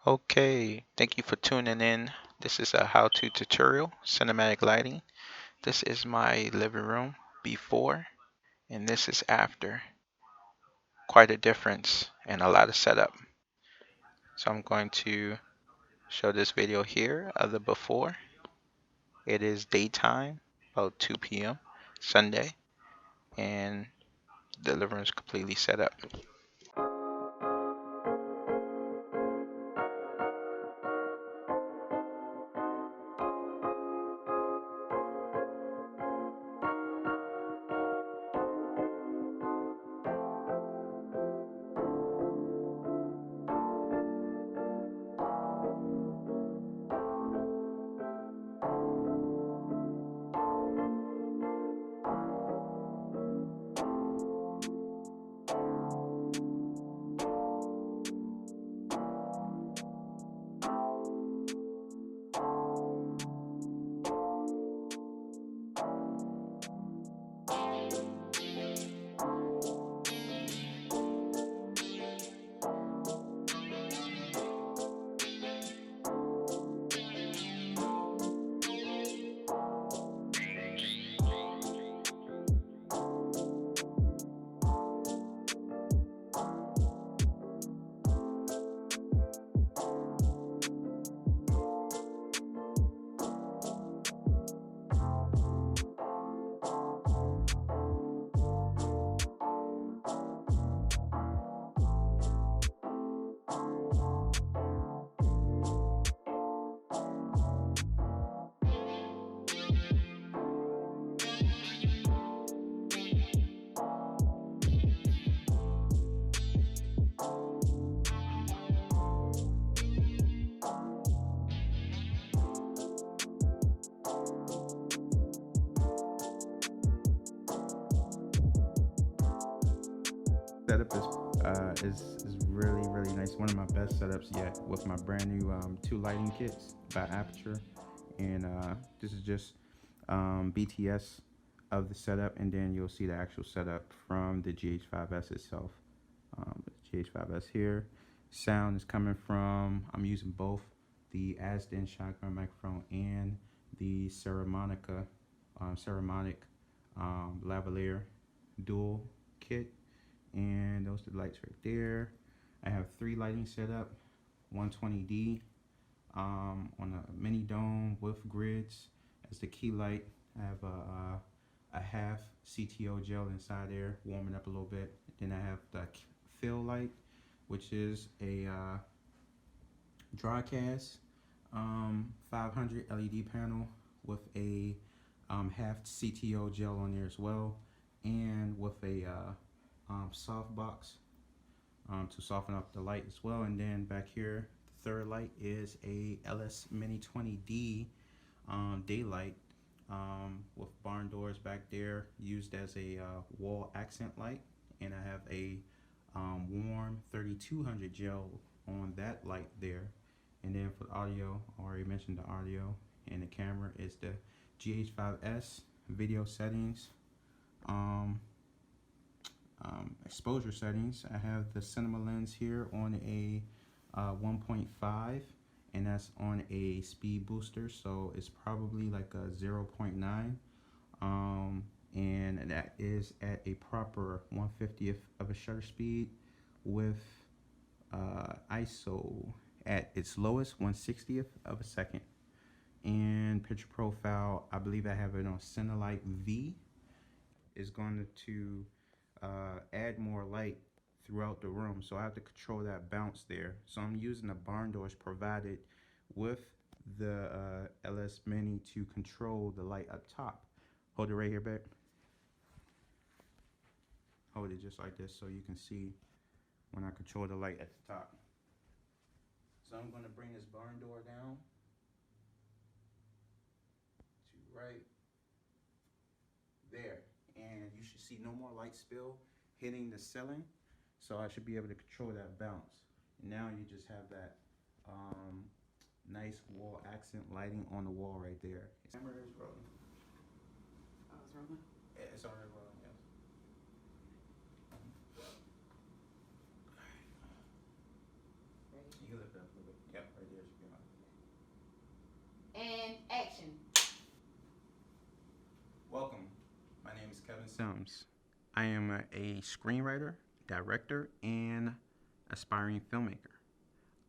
Okay, thank you for tuning in. This is a how-to tutorial, cinematic lighting. This is my living room before, and this is after. Quite a difference and a lot of setup. So I'm going to show this video here of the before. It is daytime, about 2 p.m. Sunday, and the living room is completely set up. Setup is really nice. One of my best setups yet with my brand new two lighting kits by Aputure, and this is just BTS of the setup, and then you'll see the actual setup from the GH5s itself. GH5s here. Sound is coming from, I'm using both the Asden shotgun microphone and the Ceramic lavalier dual kit, and those are the lights right there. I have 3 lighting set up, 120-d on a Minidome with grids as the key light. I have a half CTO gel inside there, warming up a little bit. Then I have the fill light, which is a Dracast 500 LED panel with a half CTO gel on there as well, and with a softbox to soften up the light as well. And then back here, the third light is a LS Mini 20D daylight with barn doors back there, used as a wall accent light. And I have a warm 3200 gel on that light there. And then for the audio, I already mentioned the audio, and the camera is the GH5s video settings. Exposure settings, I have the cinema lens here on a 1.5, and that's on a speed booster, so it's probably like a 0.9, and that is at a proper 1/50th of a shutter speed with ISO at its lowest 1/60th of a second. And picture profile, I believe I have it on Cinelight V. Is going to add more light throughout the room, so I have to control that bounce there. So I'm using the barn doors provided with the LS Mini to control the light up top. Hold it right here, back. Hold it just like this so you can see when I control the light at the top. So I'm going to bring this barn door down to right there, and you should see no more light spill hitting the ceiling, so I should be able to control that bounce. Now you just have that nice wall accent lighting on the wall right there. Camera is rolling. Oh, it's rolling? Yeah, it's already rolling, yes. You can lift it up a little bit. Yep, right there should be enough. And action. Welcome. My name is Kevin Sims. I am a screenwriter, director, and aspiring filmmaker.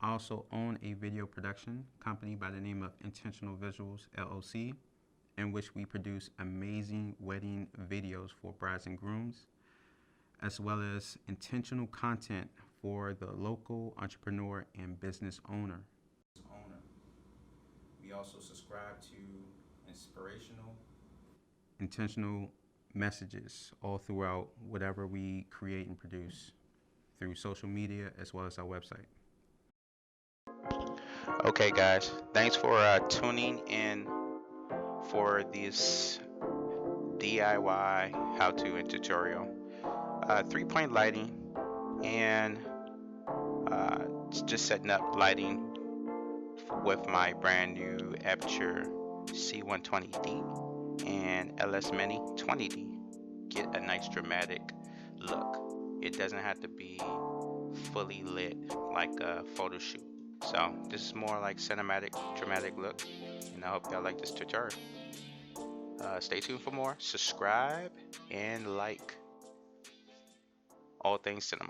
I also own a video production company by the name of Intentional Visuals LLC, in which we produce amazing wedding videos for brides and grooms, as well as intentional content for the local entrepreneur and business owner. We also subscribe to inspirational, intentional messages all throughout whatever we create and produce through social media as well as our website. Okay, guys, thanks for tuning in for this DIY how-to and tutorial. 3-point lighting and just setting up lighting with my brand new Aputure C120-d and LS Mini 20-d. Get a nice dramatic look. It doesn't have to be fully lit like a photo shoot. So this is more like cinematic, dramatic look, and I hope y'all like this tutorial. Stay tuned for more. Subscribe and like all things cinema.